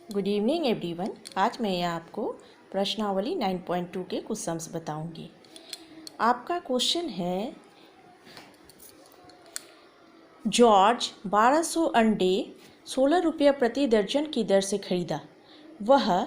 Good evening everyone. आज मैं आपको प्रश्नावली 9.2 के कुछ सम्स बताऊंगी। आपका क्वेश्चन है, जॉर्ज 1200 अंडे 16 रुपये प्रति दर्जन की दर से खरीदा। वह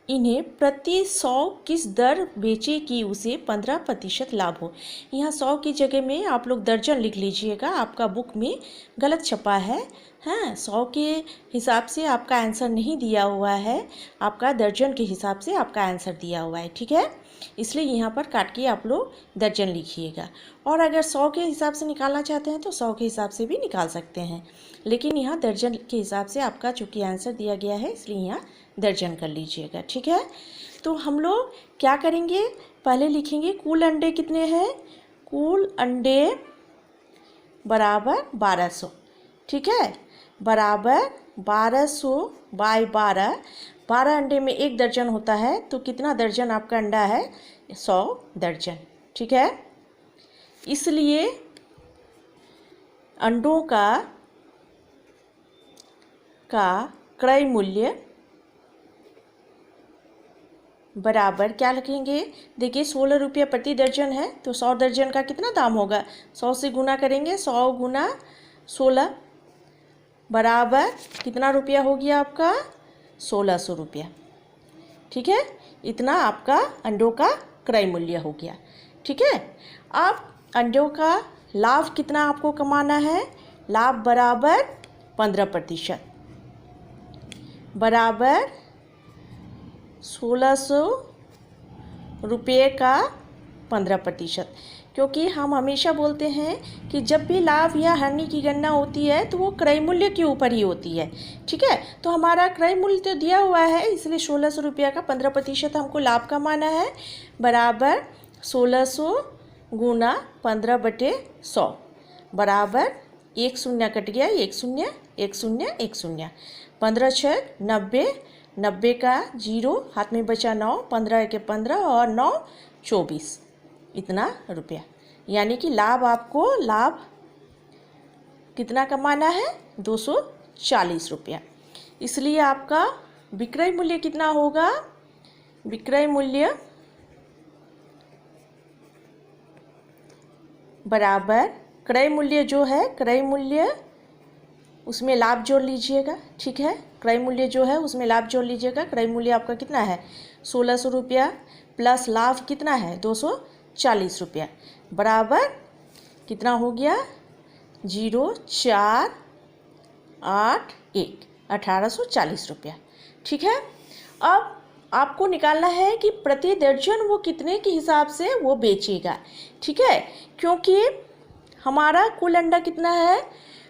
इन्हें प्रति 100 किस दर बेचे कि उसे 15% लाभ हो। यहाँ 100 की जगह में आप लोग दर्जन लिख लीजिएगा, आपका बुक में गलत छपा है। हाँ, 100 के हिसाब से आपका आंसर नहीं दिया हुआ है, आपका दर्जन के हिसाब से आपका आंसर दिया हुआ है। ठीक है, इसलिए यहाँ पर काट के आप लोग दर्जन लिखिएगा। और अगर 100 के हिसाब से निकालना चाहते हैं तो 100 के हिसाब से भी निकाल सकते हैं, लेकिन यहाँ दर्जन के हिसाब से आपका चूँकि आंसर दिया गया है इसलिए यहाँ दर्जन कर लीजिएगा। ठीक है, तो हम लोग क्या करेंगे, पहले लिखेंगे कुल अंडे कितने हैं। कुल अंडे बराबर 1200। ठीक है, बराबर 1200 बाई 12। 12 अंडे में 1 दर्जन होता है, तो कितना दर्जन आपका अंडा है, 100 दर्जन। ठीक है, इसलिए अंडों का क्रय मूल्य बराबर क्या लिखेंगे, देखिए 16 रुपये प्रति दर्जन है, तो 100 दर्जन का कितना दाम होगा, 100 से गुना करेंगे, 100 गुना 16 बराबर कितना रुपया हो गया आपका, 1600 रुपया। ठीक है, इतना आपका अंडों का क्रय मूल्य हो गया। ठीक है, अब अंडों का लाभ कितना आपको कमाना है, लाभ बराबर 15% बराबर 1600 रुपये का 15%, क्योंकि हम हमेशा बोलते हैं कि जब भी लाभ या हानि की गणना होती है तो वो क्रय मूल्य के ऊपर ही होती है। ठीक है, तो हमारा क्रय मूल्य तो दिया हुआ है, इसलिए 1600 रुपये का 15% हमको लाभ कमाना है, बराबर 1600 गुना 15/100 बराबर 1 शून्य कट गया, 1 शून्य 1 शून्य 1 शून्य, 15 6 90, 90 का 0 हाथ में बचा 9, 15 के 15 और 9 24, इतना रुपया। यानी कि लाभ आपको लाभ कितना कमाना है, 240 रुपया। इसलिए आपका विक्रय मूल्य कितना होगा, विक्रय मूल्य बराबर क्रय मूल्य जो है, क्रय मूल्य उसमें लाभ जोड़ लीजिएगा। ठीक है, क्रय मूल्य जो है उसमें लाभ जोड़ लीजिएगा। क्रय मूल्य आपका कितना है, 1600 रुपया प्लस लाभ कितना है, 240 रुपया बराबर कितना हो गया, 0481 1840 रुपया। ठीक है, अब आपको निकालना है कि प्रति दर्जन वो कितने के हिसाब से वो बेचेगा। ठीक है, क्योंकि हमारा कुल अंडा कितना है,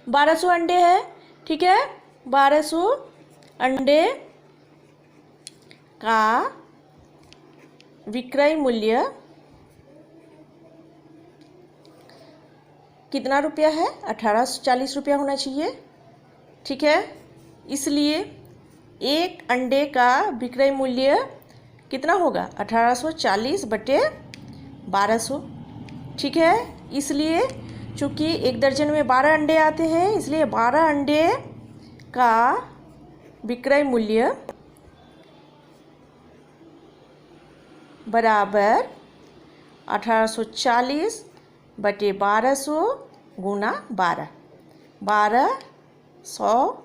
1200 अंडे है। ठीक है, 1200 अंडे का विक्रय मूल्य कितना रुपया है, 1840 रुपया होना चाहिए। ठीक है, इसलिए एक अंडे का विक्रय मूल्य कितना होगा, 1840/1200। ठीक है, इसलिए चूँकि 1 दर्जन में 12 अंडे आते हैं, इसलिए 12 अंडे का विक्रय मूल्य बराबर 1840/1200 गुना 12, 1200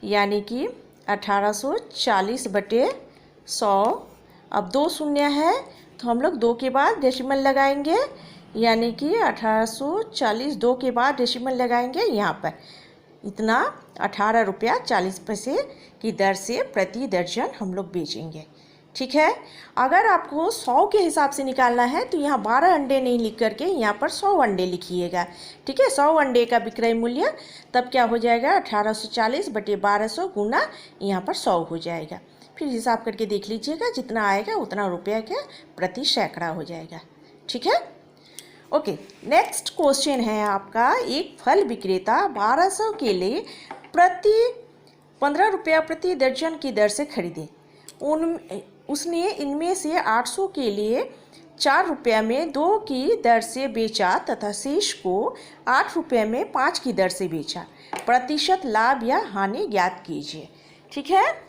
यानी कि 1840/100। अब 2 शून्य है तो हम लोग 2 के बाद डेसिमल लगाएंगे, यानी कि 1840 2 के बाद डेसिमल लगाएंगे, यहाँ पर इतना 18 रुपया 40 पैसे की दर से प्रति दर्जन हम लोग बेचेंगे। ठीक है, अगर आपको 100 के हिसाब से निकालना है तो यहाँ 12 अंडे नहीं लिख करके यहाँ पर 100 अंडे लिखिएगा। ठीक है, 100 अंडे का विक्रय मूल्य तब क्या हो जाएगा, 1840/1200 गुना यहाँ पर 100 हो जाएगा। फिर हिसाब करके देख लीजिएगा, जितना आएगा उतना रुपया के प्रति सैकड़ा हो जाएगा। ठीक है, ओके। नेक्स्ट क्वेश्चन है आपका, एक फल विक्रेता 1200 केले प्रति 15 रुपया प्रति दर्जन की दर से खरीदे। उसने इनमें से 800 के लिए 4 रुपये में 2 की दर से बेचा तथा शेष को 8 रुपये में 5 की दर से बेचा। प्रतिशत लाभ या हानि ज्ञात कीजिए। ठीक है।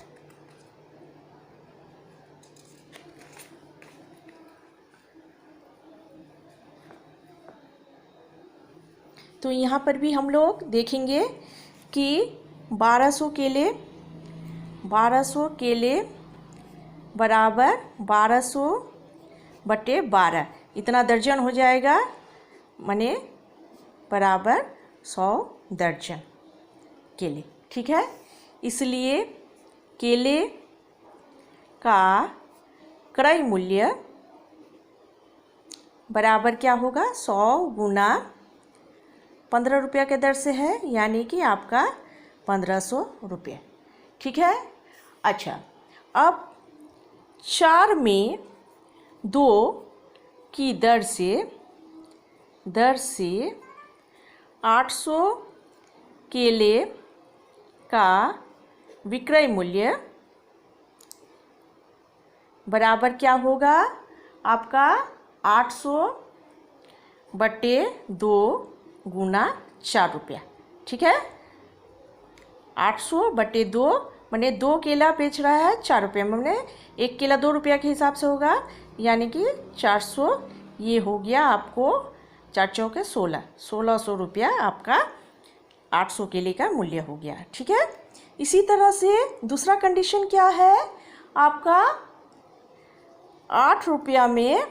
तो यहाँ पर भी हम लोग देखेंगे कि 1200 केले बराबर 1200 बटे 12 इतना दर्जन हो जाएगा, माने बराबर 100 दर्जन केले। ठीक है, इसलिए केले का क्रय मूल्य बराबर क्या होगा, 100 गुना 15 रुपया के दर से है, यानी कि आपका 1500 रुपये। ठीक है। अच्छा, अब 4 में 2 की दर से 800 केले का विक्रय मूल्य बराबर क्या होगा आपका 800 बटे 2 गुना 4 रुपया। ठीक है, 800 बटे 2 मैंने 2 केला बेच रहा है 4 रुपये में, मैंने 1 केला 2 रुपया के हिसाब से होगा, यानी कि 400, ये हो गया आपको 4 चौके 1600 रुपया आपका 800 केले का मूल्य हो गया। ठीक है, इसी तरह से दूसरा कंडीशन क्या है आपका, 8 रुपया में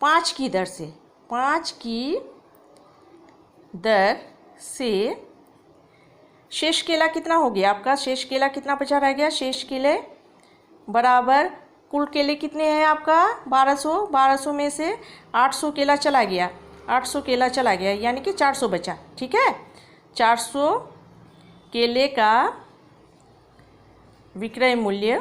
5 की दर से 5 की दर से शेष केला कितना हो गया आपका, शेष केला कितना बचा रह गया, शेष केले बराबर कुल केले कितने हैं आपका 1200 में से 800 केला चला गया, 800 केला चला गया, यानी कि 400 बचा। ठीक है, 400 केले का विक्रय मूल्य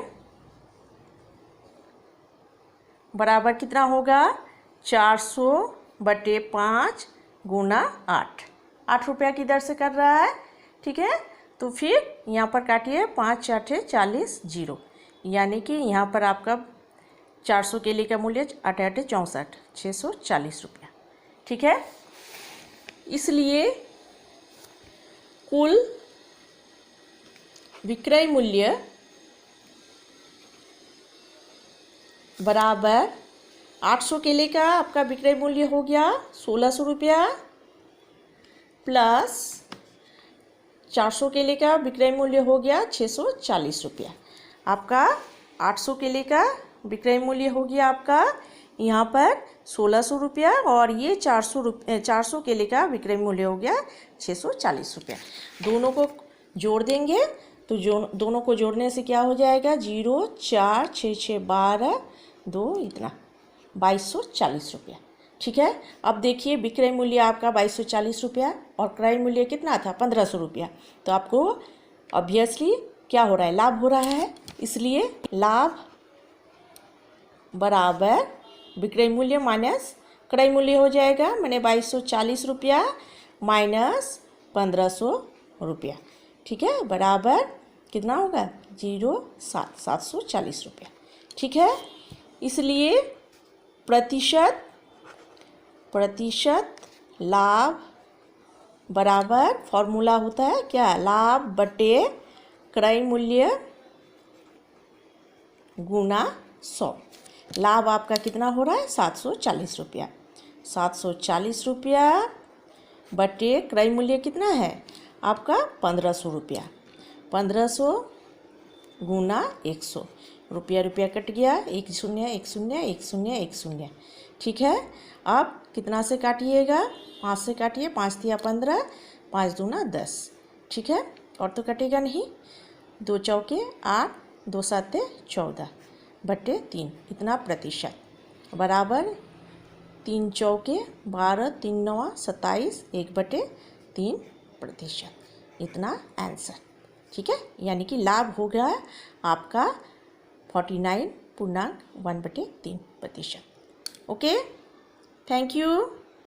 बराबर कितना होगा, 400 बटे 5 गुना 8 रुपया की दर से कर रहा है। ठीक है, तो फिर यहाँ पर काटिए, 5 8 40 0, यानी कि यहाँ पर आपका 400 केले का मूल्य 8 8 64 640 रुपया। ठीक है, इसलिए कुल विक्रय मूल्य बराबर 800 केले का आपका विक्रय मूल्य हो गया 1600 रुपया, प्लस 400 केले का विक्रय मूल्य हो गया 640 रुपया। आपका 800 केले का विक्रय मूल्य हो गया आपका यहाँ पर 1600 रुपया, और ये 400 केले का विक्रय मूल्य हो गया 640 रुपया। दोनों को जोड़ देंगे तो दोनों को जोड़ने से क्या हो जाएगा, 0 4 6 6 12 2 इतना 2240 रुपया। ठीक है, अब देखिए विक्रय मूल्य आपका 2240 रुपया और क्रय मूल्य कितना था 1500 रुपया, तो आपको ऑब्वियसली क्या हो रहा है, लाभ हो रहा है, इसलिए लाभ बराबर विक्रय मूल्य माइनस क्रय मूल्य हो जाएगा, मैंने 2240 रुपया माइनस 1500 रुपया। ठीक है, बराबर कितना होगा 740 रुपया। ठीक है, इसलिए प्रतिशत लाभ बराबर फॉर्मूला होता है क्या, लाभ बटे क्रय मूल्य गुना 100। लाभ आपका कितना हो रहा है 740 रुपया, 740 रुपया बटे क्रय मूल्य कितना है आपका 1500 रुपया, 1500 गुना 100, रुपया कट गया, 1 0 1 0 1 0 1 0। ठीक है, अब कितना से काटिएगा, 5 से काटिए, 5 तिया 15, 5 दूना 10। ठीक है, और तो कटेगा नहीं, 2 चौके 8, 2 साते 14 बटे 3 इतना प्रतिशत बराबर 3 चौके 12, 3 9 27 1 बटे 3% इतना आंसर। ठीक है, यानी कि लाभ हो गया आपका 49.1 बटे 3%। Okay, thank you.